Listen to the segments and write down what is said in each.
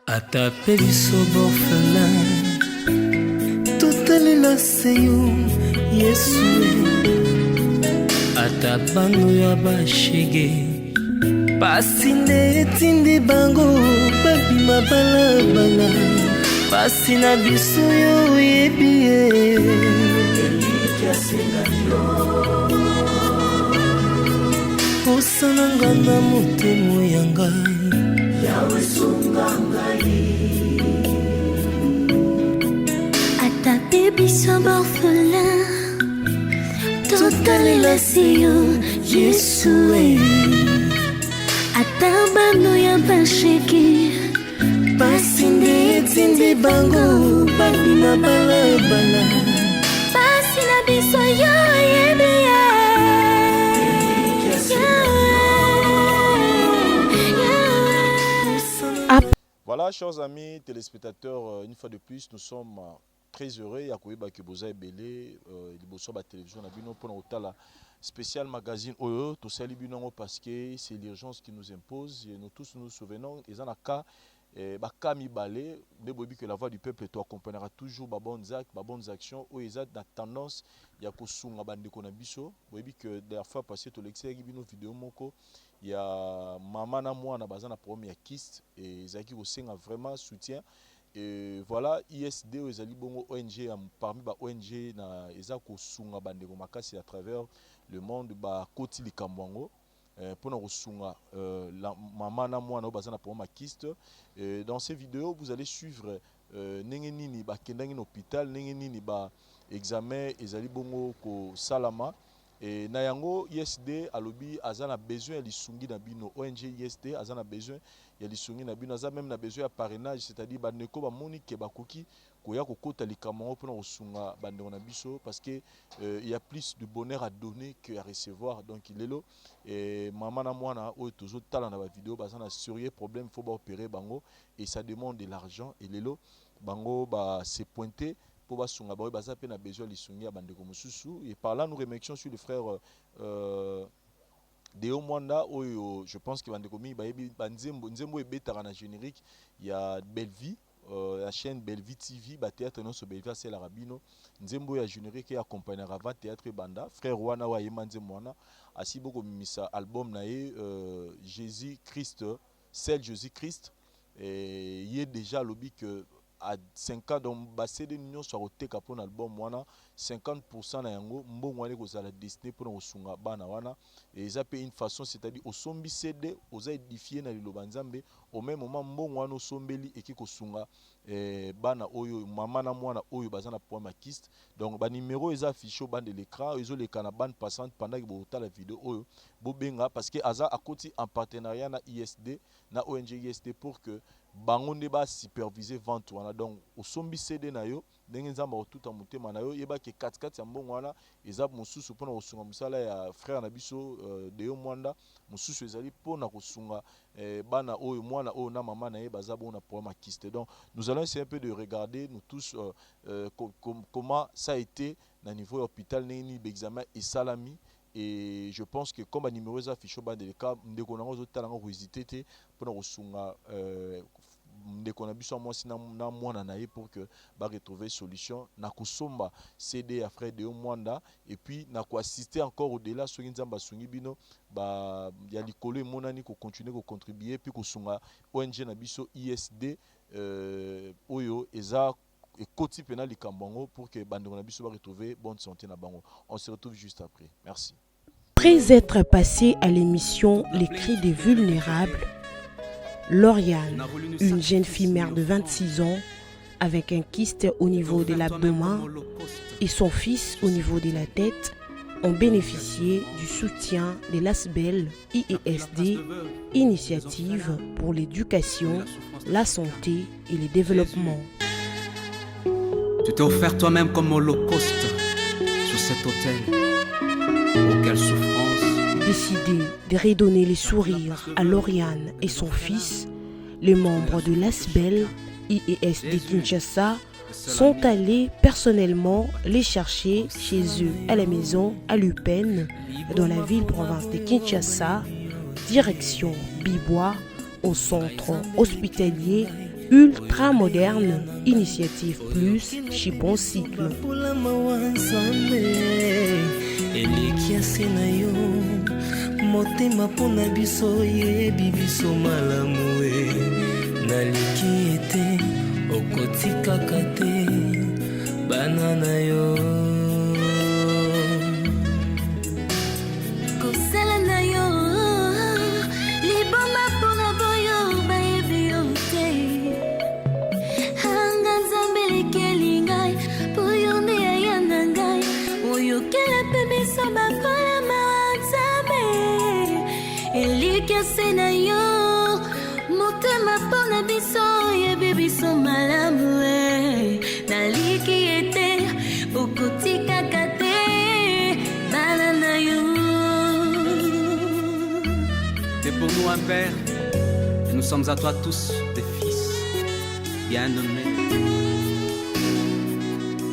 Atape biso borfelin totalela seyo Yesu ata bano ya bashege pasi nde etindi bango babima balabala pasi na biso yo oyebi ye osananga na motemo ya ngai yawe sunga ngai atape biso borfelin totalela seyo Yesu ata bano ya basheki pasi nde etindi bango babima balabala pasi na biso yo oyebi ye. Voilà, chers amis téléspectateurs, une fois de plus, nous sommes très heureux. Yakouyeba Keboza Ebele, Liboso ba télévision na bino pour la spécial magazine Oyo, tout ça libino parce que c'est l'urgence qui nous impose et nous tous nous souvenons ils en a cas bakami balé de bobi que la voix du peuple toi accompagnera toujours ba bonnes actes, ba bonnes actions ou ils ont la tendance ya kosunga bande kona biso bobi que la fois passée to l'extérieur bino vidéo moko il y a maman na moi na bazana problème ya kyste et zaki kosenga vraiment soutien. Et voilà, ISD ezali bongo ONG parmi ba ONG na ezako sunga bande ko makasi à travers le monde ba koti likambwango pour na kosunga la maman na moi na bazana pour ma kyste. Dans ces vidéos vous allez suivre ndenge nini ba kendangi na hôpital ndenge nini ba examen ezali bongo ko salama. Et na yango ISD alobi azana besoin lisungi na bino ONG ISD azana besoin ya lisungi na bino aza même na besoin ya parrainage c'est-à-dire bandeko bamoni ke bakoki koya kokota likambo pour na kosunga bandeko na biso parce que il y a plus de bonheur à donner que à recevoir donc lelo et maman na mwana o tozo tala na ba vidéo bazana sérieux problème faut ba opérer bango et ça demande de l'argent et lelo bango ba se pointer pour basunga ba baza pe na besoin lisungi ya bandeko mususu et par là nous remercions sur le frère Deo Mwanda oyo je pense que bandeko mi ba yebi banzembo nzembo ebetaka na générique il y a Belle Vie la chaîne Belle Vie TV ba théâtre non so Belle Vie c'est l'arabino nzembo ya générique et accompagnera va théâtre banda frère wana wa yema nzembo wana asiboko mimisa album na ye Jésus Christ celle Jésus Christ et il est déjà lobby que à 5 ans donc basé de l'union sur oteka pour l'album wana 50% na yango mbongo wana ko la destiné pour osunga bana wana et ça peut une façon c'est-à-dire osombi CD oza édifier na liloba nzambe au même moment mbongo wana osombeli eki kosunga bana oyo mama na mwana oyo bazana pour ma kyste donc ba numéro eza affiché au bas de l'écran ezo le kana bande passante pendant que bota la vidéo oyo bobenga parce que aza akoti en partenariat na ISD na ONG ISD pour que bango nde ba superviser vente wana donc osombi CD na yo ndenge nzamba otuta motema na yo yeba ke 4 ya mbongo wana eza mosusu pona kosunga musala ya frère na biso Deo Mwanda mosusu ezali pona kosunga bana oyo mwana oyo na mama na ye baza bona pour ma kyste. Donc nous allons essayer un peu de regarder nous tous comment ça a été na niveau hôpital neni examen et salami. Et je pense que comme un numéro affiché au bas de l'écart, nous avons talent hésité pour resunga ndeko na biso moi si na mwana na ye pour que ba retrouver solution na kusomba CD à frère Deo Mwanda et puis na ko assister encore au-delà soki nzamba sungi bino ba ya likolo monani ko continuer ko contribuer puis ko sunga ONG na biso ISD oyo eza et côté pénal likambango pour que bandeko na biso ba retrouver bonne santé na bango. On se retrouve juste après. Merci. Après être passé à l'émission Les cris des vulnérables, Lauriane, une jeune fille mère de 26 ans, avec un kyste au niveau de l'abdomen et son fils au niveau de la tête, ont bénéficié du soutien de l'ASBEL IESD, Initiative pour l'éducation, la santé et le développement. Tu t'es offert toi-même comme holocauste sur cet autel. Quelle souffrance. Décidé de redonner les sourires à Lauriane et son fils, les membres de l'ASBEL IESD Kinshasa sont allés personnellement les chercher chez eux à la maison à Lupin, dans la ville-province de Kinshasa, direction Bibois, au centre hospitalier ultra moderne, Initiative Plus, Chipon Cycle. Motema pona biso yebi biso malamu naliki ete okotikaka te bana na yo kosala na yo liboma pona boyo bayebi yo te anga nzambe lekeli ngai po yo nde yaya na ngai oyokela mpe biso bakola elikase na yo motema pona biso yebi biso malamu naliki ete okotikaka te bana na yo. T'es pour nous un père et nous sommes à toi tous des fils bien nommés.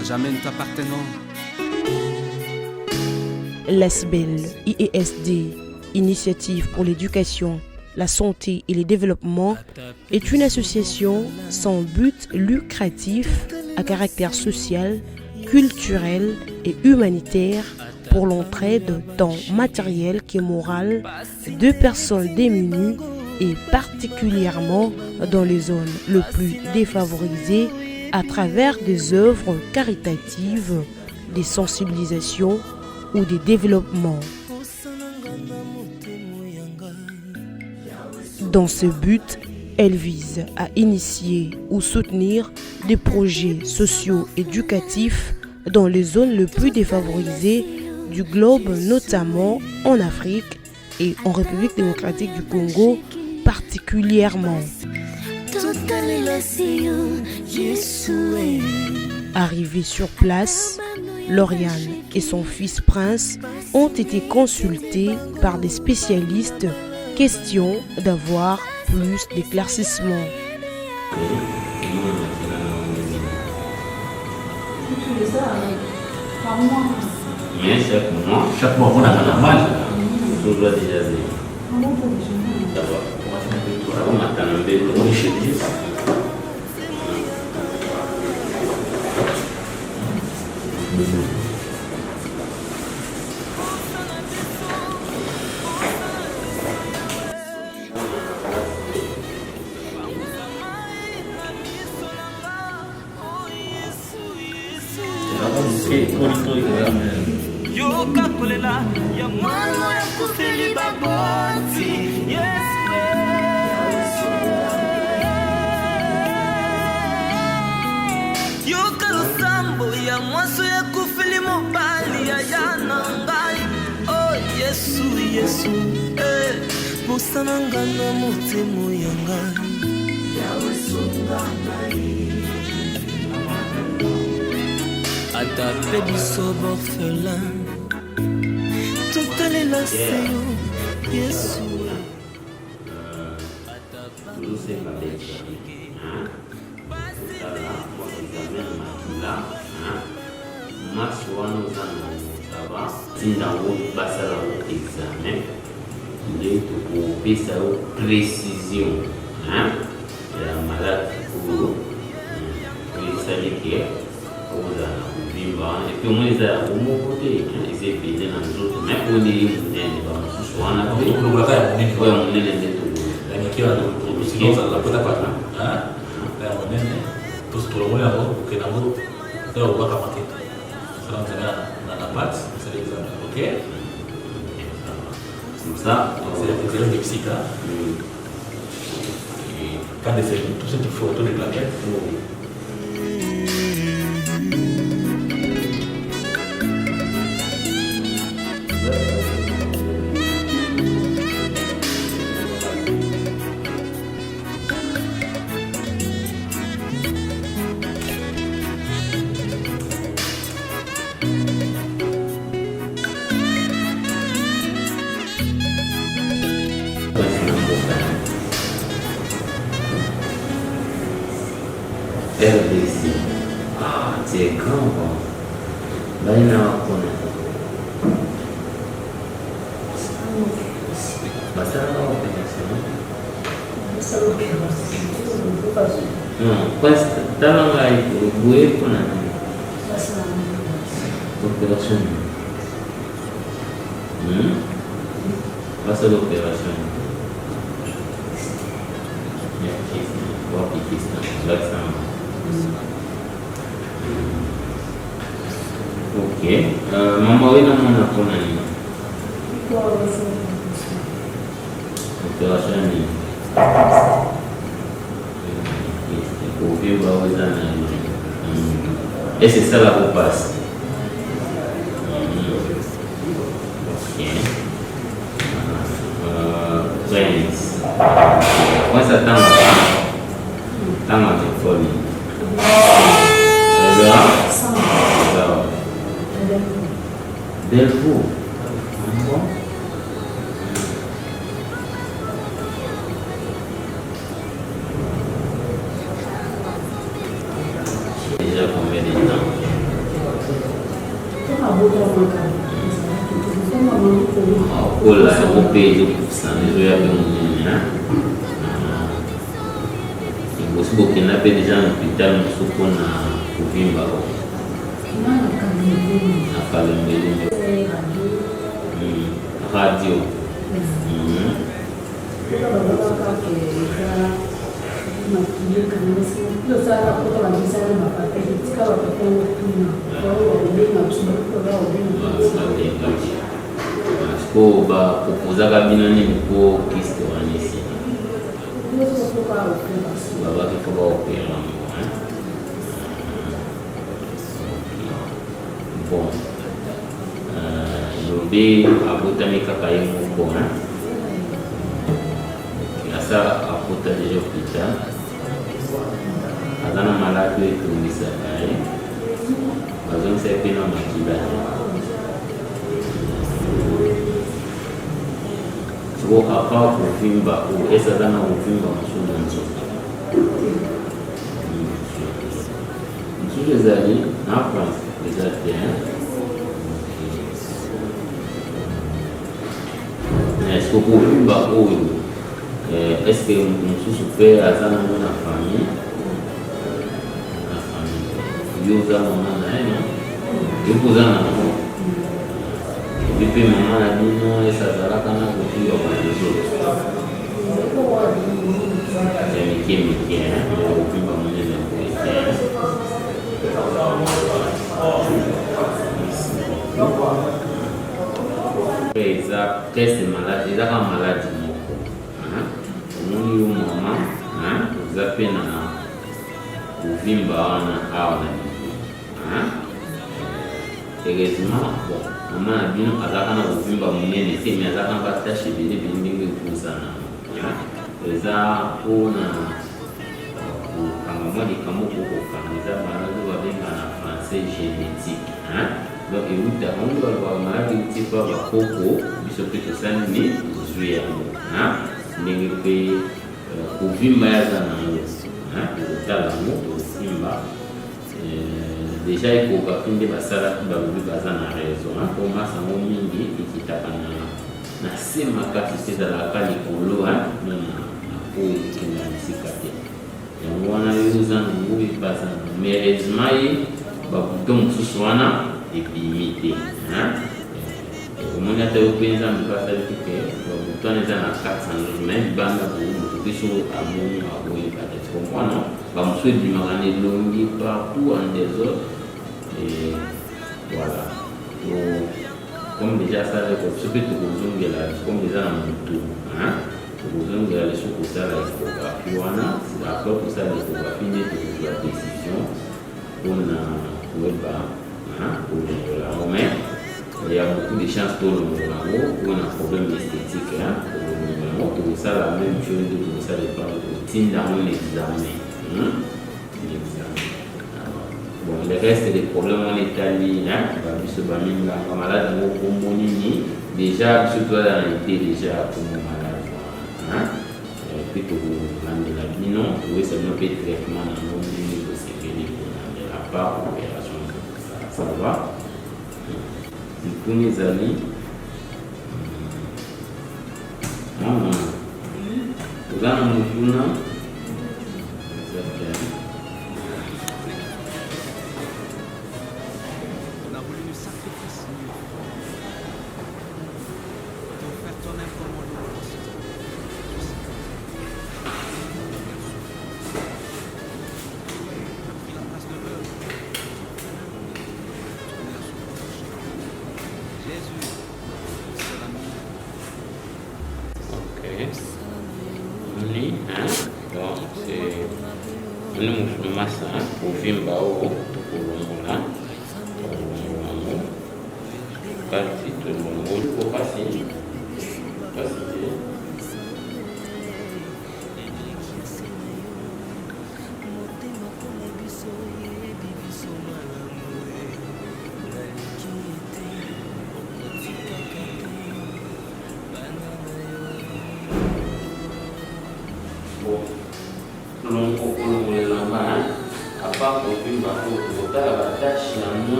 À jamais nous t'appartenons. L'ASBEL, IESD, Initiative pour l'éducation, la santé et le développement, est une association sans but lucratif à caractère social, culturel et humanitaire pour l'entraide tant matérielle que morale de personnes démunies et particulièrement dans les zones les plus défavorisées à travers des œuvres caritatives, des sensibilisations ou des développements. Dans ce but, elle vise à initier ou soutenir des projets socio-éducatifs dans les zones les plus défavorisées du globe, notamment en Afrique et en République démocratique du Congo particulièrement. Arrivés sur place, Lauriane et son fils Prince ont été consultés par des spécialistes. Question d'avoir plus d'éclaircissements. Chaque mois, on a normal. On doit déjà dire. D'abord, on a un peu de chez yoka kolela ya mwana ya kufeli baboti yoka losambo ya mwaso ya kufeli mobali ya yana ngai oh yesu yesu posana ngana motemo ya ngai ata pe biso borfelin totalela seyo yesu tindango basala examen nde tokopesa yo précision ya malade oyo esali ke ozala na kobimba epuis omoi ezala komoko te eza epende na nzoto me oni ye monene bamosusu wana pe oyo monene nde comme ça, c'est l'examen de psychiatre. Et quand tout ce qu'il faut autour des plaquettes, RDC. Ah, c'est grand. Baina wakona. Masala wakona. Masala wakona. Non, questa talanga è due con l'operazione. Questa è l'operazione. Ok, mamma voi non con anima. Operazione. Et c'est ça la repasse. Ok. Friends. Moi ça t'a de folie. Delfou. Déjà combien de temps? Oh là, on paye 2%, les gens ont beaucoup de déjà un hôpital, nous sommes pour vivre. Radio. Pour proposer à Binoni pour qu'est-ce qu'on a ici. Bon, je vais aboutir à mon point. Ça apporte déjà l'hôpital. Dans la maladie de tout ça, dans c'est bien en maquillage. So à part pour Vimba ou est-ce que dans le Vimba nous les alliés en France, les Algériens. Est-ce que pour Vimba est-ce que nous souffrons à ça dans la famille? Yo za maman na yo yo za na mo depuis maman na bino esa zala kana ko yo ba zo ya miki yo pimba mwenye na ko eza test malade eza ka malade moko moni yo mama za pena uvimba wana awa heureusement bon maman na bino azalaka na kovimba monene te me azalaka na batashe ebele ebele ndenge ekozana eza mpona kokanga mwa likambo kokokanga eza maladi babenga na français génétique donc euta ongo balobaka maladi euti mpa bakoko biso mpe tosali ni zwi yango ndenge mpe kovimba yaza nango ezotala yango kosimba déjà ekoka mpe basalaki balobi baza na raison mpo masango mingi ekitaka na se makasi te ezalaka likolo na po ekende na bisika te yango wana yo oza nango epaza mais heureusement ye babuto mosusu wana ebimi te omoni ata yo mpe eza mipasali te babuto wana eza na 400 mais libanda moto biso amoni akoyeba te comprendre bamosusu ebimaka na elongi partout en désordre. Et voilà. Donc, comme déjà ça, ce que tu as comme déjà dans mon tour, tu as les choses pour ça, la photographie, c'est d'accord pour ça, la photographie, mais la décision pour le bas, pour le mais il y a beaucoup de chances pour le numéro, pour un problème esthétique, pour le numéro, pour ça, la même chose, pour ça, les parents, pour dans un examen. Bon, le reste des problèmes en Italie, la malade déjà, surtout dans l'été, déjà pour mon malade. Puis pour la binon, oui, c'est un peu de traitement dans le monde de sécurité de la part de l'opération. Ça va. Pour mes amis, vous avez un Mune masa uvimba huo tukulungula kati tulungulu kwa pasi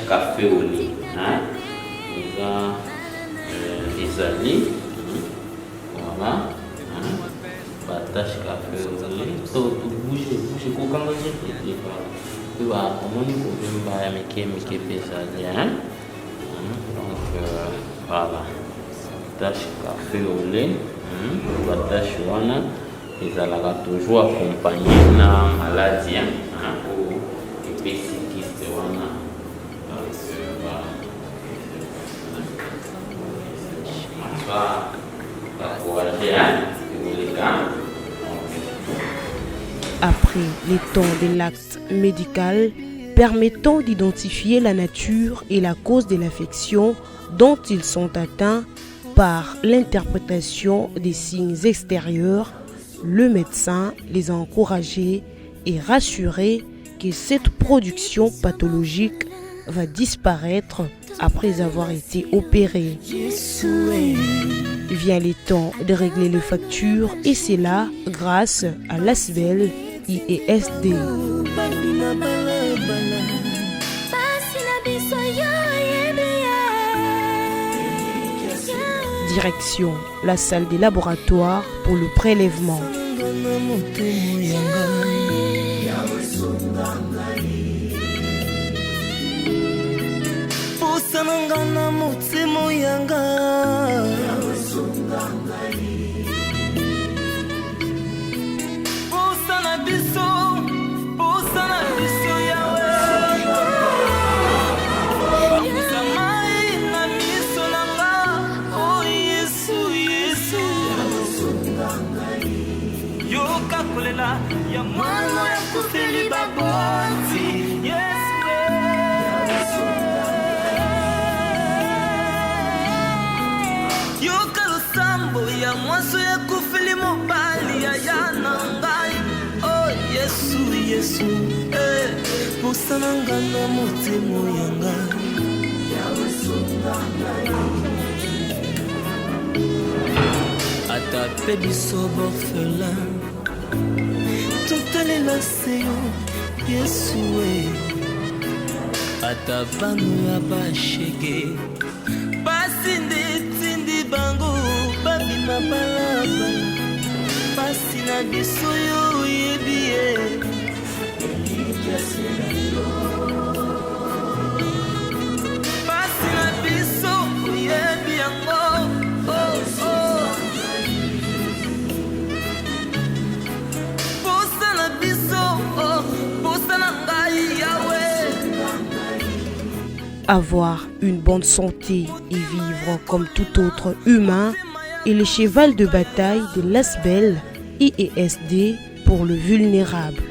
café au lait, les voilà, batache café au lait, tout bouge pour quand on tu vas comment nous pouvons mike pesa bien, donc voilà, batache café au lait, batache wana, ils allaient toujours accompagner na maladie, ou épaissiste wana. Après les temps de l'acte médical permettant d'identifier la nature et la cause de l'affection dont ils sont atteints par l'interprétation des signes extérieurs, le médecin les a encouragés et rassurés que cette production pathologique va disparaître après avoir été opéré. Vient le temps de régler les factures et c'est là grâce à l'ASBEL IESD. Direction la salle des laboratoires pour le prélèvement. Sanangana motemo yanga Posana biso yawe Samai na miso nanga Oh Yesu Yoka kolela ya mwana ya kufeli baboti ya mwaso ya kufili mobali ya yanangai Oh Yesu Posana ngana motemo yanga Ata pe biso borfelin Totalela seyo Yesu Ata banu ya bashege Basinde tindi bango Babima balaba Pasi na biso yo yebie Pasi na biso yebi yango Posa na biso Posa na ngai yawe Avoir une bonne santé et vivre comme tout autre humain est le cheval de bataille de l'ASBEL IESD pour le vulnérable.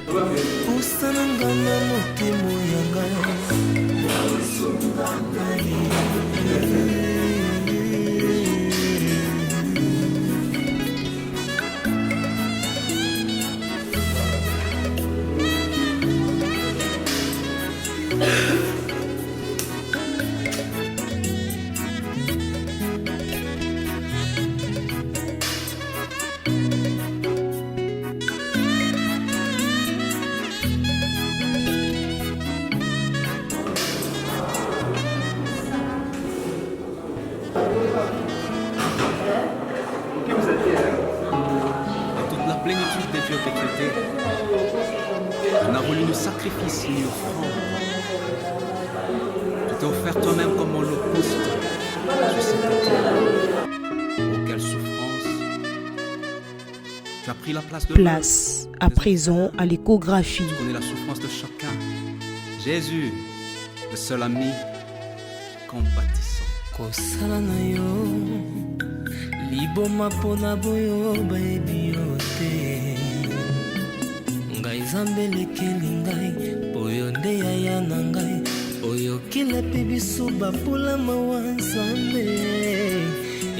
plénitude de Dieu décrétée. On a voulu nous sacrifier ni offrande. Tu t'es offert toi-même comme holocauste sur cette terre. Oh, quelle souffrance! Tu as pris la place de Place à présent à l'échographie. Tu connais la souffrance de chacun. Jésus, le seul ami compatissant. kosala na yo liboma mpona boyo bayebi yo te ngai nzambe lekeli ngai oyo nde yaya na ngai oyokela mpe biso bapula mawa nzambe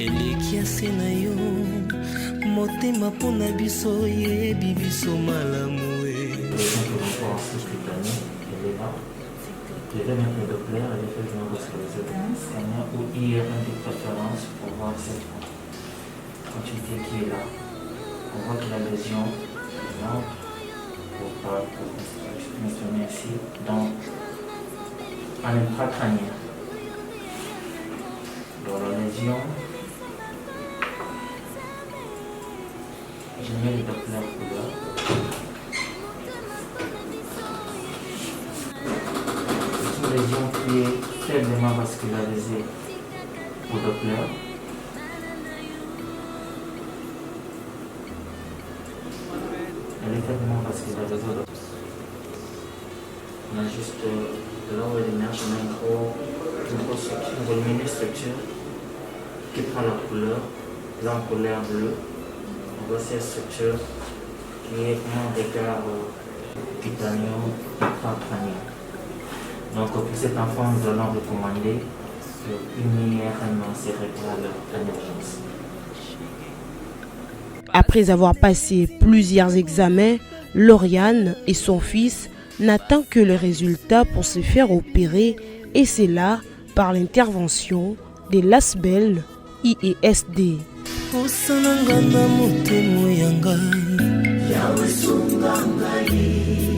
eleki ase na yo motema mpona biso yebi biso malamu Je vais mettre le Doppler et l'effet de scanner ou IRM de préférence pour voir cette continuité qui est là. On voit que la lésion est lente pour mentionner ici dans un intracrânien. Dans la lésion, je mets le Doppler couleur. Lésion qui est faiblement vascularisée au Doppler. Elle est faiblement vascularisée au Doppler. On a juste là où elle émerge, on a une grosse structure, une volumineuse structure qui prend la couleur, là en couleur bleue. On voit cette structure qui est vraiment d'écart cutanéo intracrânien. Donc pour cet enfant, nous allons recommander une IRM cérébrale en urgence. Après avoir passé plusieurs examens, Lauriane et son fils n'attendent que le résultat pour se faire opérer, et c'est là par l'intervention de l'ASBEL IESD. osananga na motemo ya ngai yawe sunga ngai